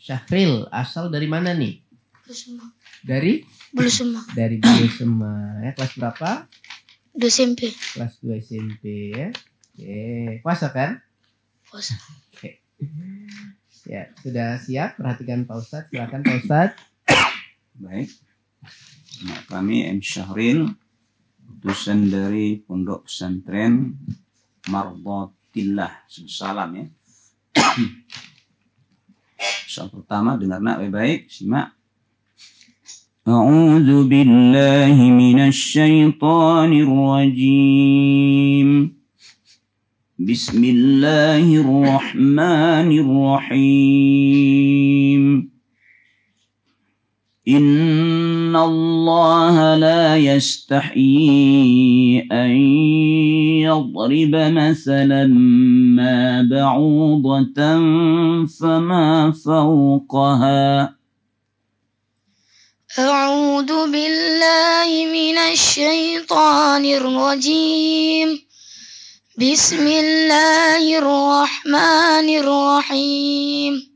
Syahril asal dari mana nih? Belusema. Dari? Belusema. Dari Belusema. Ya, kelas berapa? 2 SMP. Kelas 2 SMP ya. Oke, puasa kan? Puasa. Oke. Ya, sudah siap? Perhatikan Pak Ustadz. Silakan Pak Ustadz. Baik. Nah, kami M. Syahril, utusan dari Pondok Pesantren Mardatillah. Salam ya. Soal pertama dengar nak baik-baik, simak. A'udzu billahi minasy syaithanir rajim. Bismillahirrahmanirrahim. Inna Allah la yastahi an yadriba masalan ma ba'udatan fama fawqaha. A'udzu billahi minasy syaithanir rajim. Bismillahirrahmanirrahim.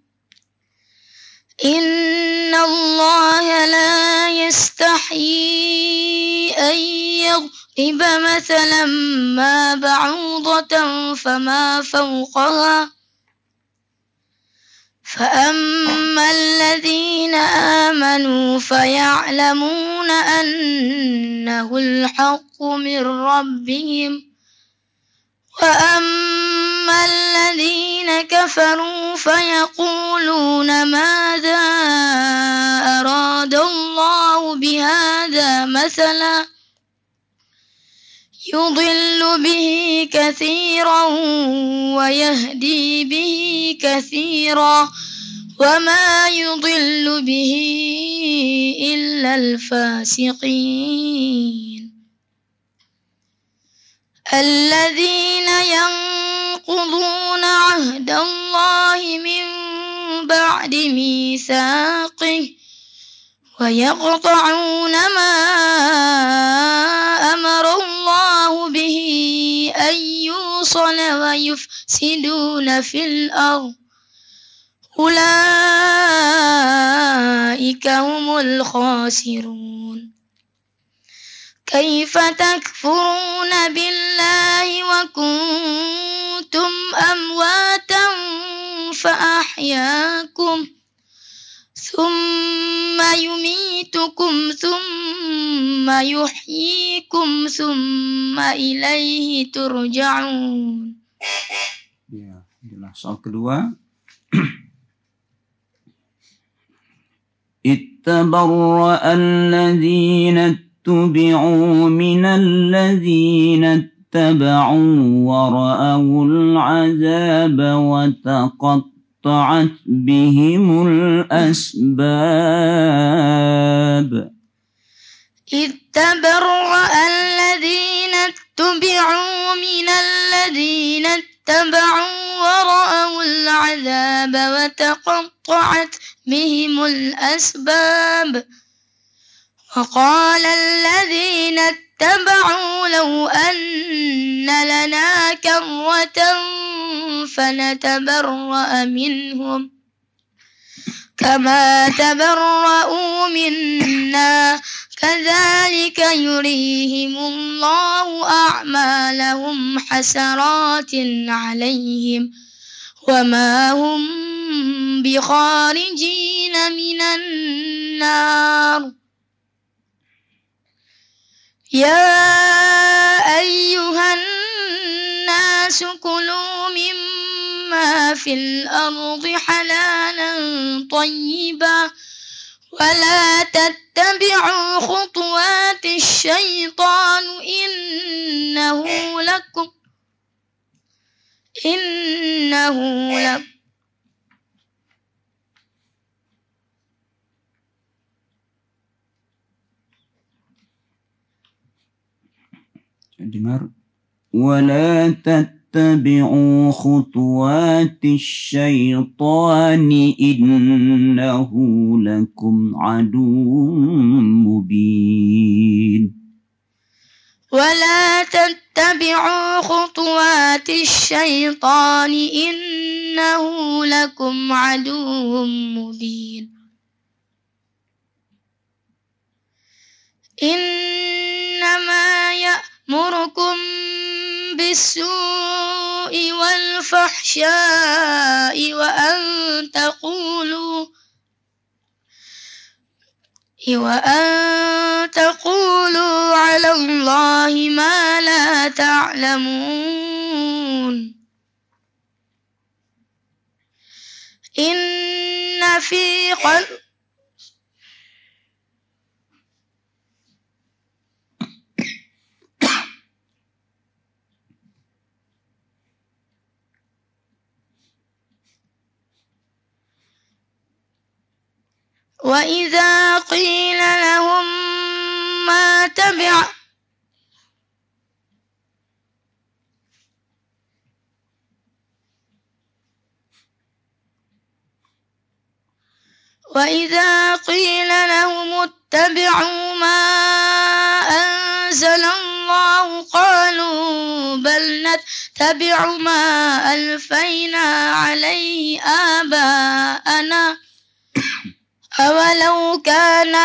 Inna Allah la yastahi an yadriba mathalan ma ba'udatan fama fawqaha. فأما الذين آمنوا فيعلمون أنه الحق من ربهم وأما الذين كفروا فيقولون ماذا أراد الله بهذا مثلا يضل به كثيرا ويهدي به كثيرا وما يضل به إلا الفاسقين الذين ينقضون عهد الله من بعد ميثاقه ويقطعون ما أمر الله به أن يوصل ويفسدون في الأرض أولئك هم الخاسرون كيف تكفرون بالله وكنتم أمواتا فأحياكم ثم يميتكم ثم يحييكم ثم إليه ترجعون. Ya, jelas. Soal kedua. اتبرأ الذين اتبعوا من الذين اتبعوا ورأوا العذاب وتقطعت بهم الأسباب. اتبرأ الذين اتبعوا من الذين اتبعوا ورأوا العذاب وتقطعت بهم الأسباب. وقال الذين اتبعوا لو أن لنا كرة فنتبرأ منهم كما تبرؤوا منا كذلك يريهم الله أعمالهم حسرات عليهم وما هم بخارجين من النار. يا أيها الناس كلوا مما في الأرض حلالا طيبا ولا تتبعوا خطوات الشيطان إنه لكم dengar ولا تتبعوا خطوات الشيطان إنه لكم عدو مبين. ولا تتبعوا تتبعوا خطوات الشيطان إنه لكم عدو مبين إنما يأمركم بالسوء والفحشاء وأن تقولوا على الله ما لا تعلمون إن في خلق وإذا قيل لهم ما تبع وإذا قيل لهم اتبعوا ما أنزل الله قالوا بل نتبع ما ألفينا عليه آباءنا أولو كان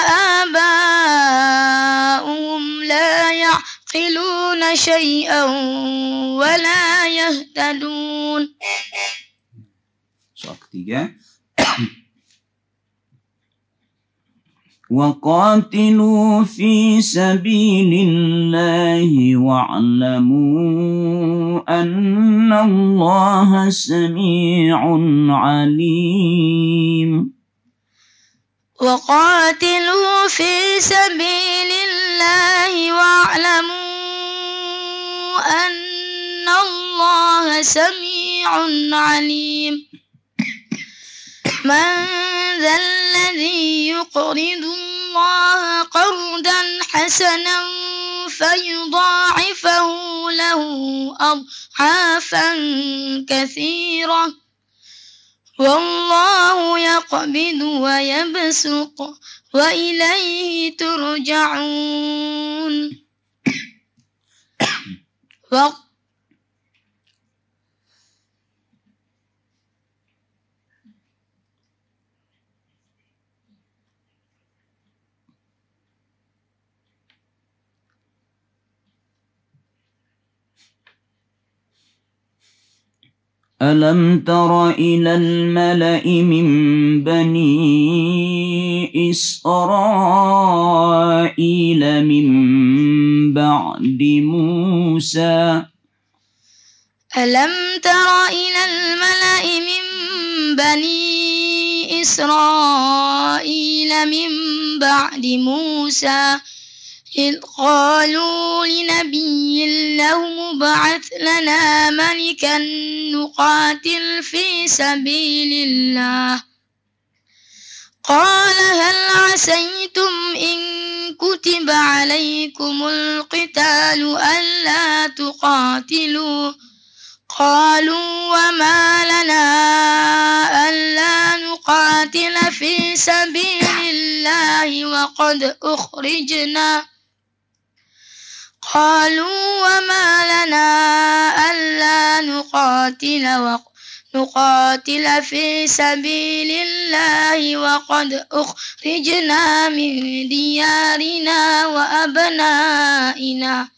آباؤهم لا يعقلون شيئا ولا يهتدون. Soal ketiga. وقاتلوا في سبيل الله واعلموا أن الله سميع عليم. وقاتلوا في سبيل الله واعلموا أن الله سميع عليم. من ذا الذي يقرض الله قرضا حسنا فيضاعفه له أضعافا كثيرة والله يقبض ويبسط وإليه ترجعون. ألم تر إلى الملأ من بني إسرائيل من بعد موسى ألم تر إلى الملأ من بني إسرائيل من بعد موسى إذ قالوا لنبي له ابعث لنا ملكا نقاتل في سبيل الله قال هل عسيتم إن كتب عليكم القتال ألا تقاتلوا قالوا وما لنا ألا نقاتل في سبيل الله وقد أخرجنا قالوا وما لنا ألا نقاتل في سبيل الله وقد أخرجنا من ديارنا وأبنائنا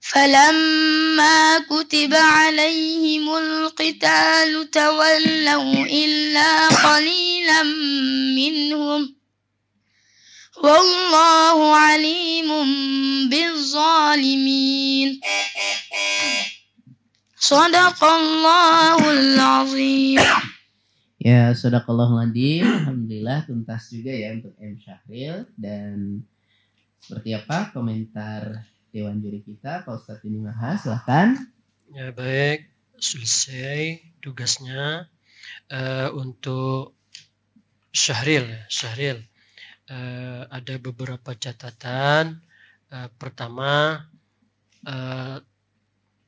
فلما كتب عليهم القتال تولوا إلا قليلا منهم والله عليم بالظالمين. Sadaqallahul azim. Ya, sadaqallahul azim. Alhamdulillah tuntas juga ya untuk M. Syahril. Dan seperti apa komentar Dewan Juri kita, Pak Ustadz ini Maha, silahkan. Ya baik, selesai tugasnya untuk Syahril. Ada beberapa catatan. Pertama,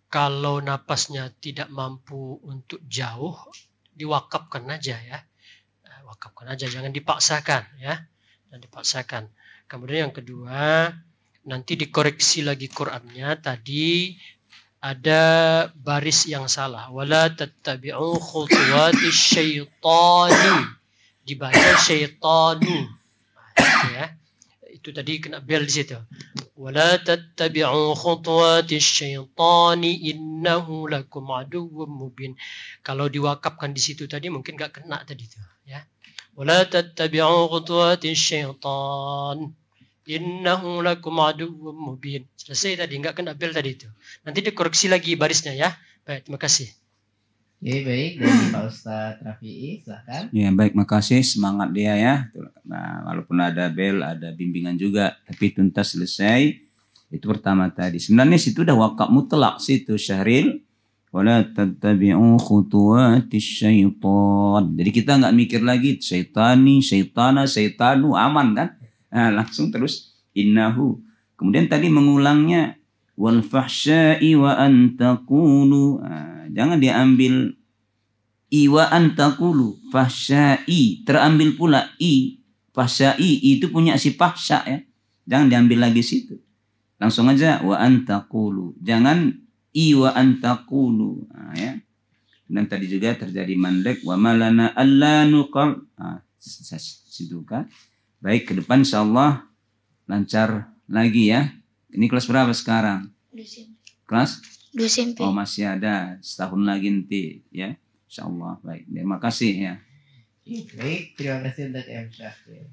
kalau napasnya tidak mampu untuk jauh, diwakafkan aja ya. Wakafkan aja, jangan dipaksakan ya. Jangan dipaksakan. Kemudian yang kedua, Nanti dikoreksi lagi Qur'annya. Tadi ada baris yang salah. Wala tattabi'u khutuwati syaitani. Dibaca syaitanu. Ya. Itu tadi kena bel di situ. Wala tattabi'u khutuwati syaitani innahu lakum aduwwum mubin. Kalau diwakafkan di situ tadi mungkin enggak kena tadi itu, ya. Wala tattabi'u khutuwati syaitan innahu lakum aduwwum mubin. Selesai tadi, enggak kena bel tadi itu. Nanti dikoreksi lagi barisnya ya. Baik, terima kasih. Oke, baik, dari Pak Ustadz Rafi'i, silakan. Ya baik, makasih, semangat dia ya. Nah, walaupun ada bel, ada bimbingan juga, tapi tuntas selesai. Itu pertama tadi. Sebenarnya situ udah wakaf mutlak situ Syahril. Wala tattabi'u khutuwatis syaitan. Jadi kita nggak mikir lagi syaitani, syaitana, syaitanu, aman kan? Nah, langsung terus innahu. Kemudian tadi mengulangnya wal fahsya'i wa an taqulu. Jangan diambil i wa an taqulu, fahsya'i terambil pula i, fahsya'i itu punya si fahsya ya. Jangan diambil lagi situ. Langsung aja wa an taqulu. Jangan i wa an taqulu. Ya. Dan tadi juga terjadi mandek wa malana alla nuqal. Situ kan. Baik, ke depan insyaallah lancar lagi ya. Ini kelas berapa sekarang? Kelas 2 SMP. Oh, masih ada setahun lagi nanti ya. Insyaallah. Baik, terima kasih ya. Baik, terima kasih untuk M. Syafri.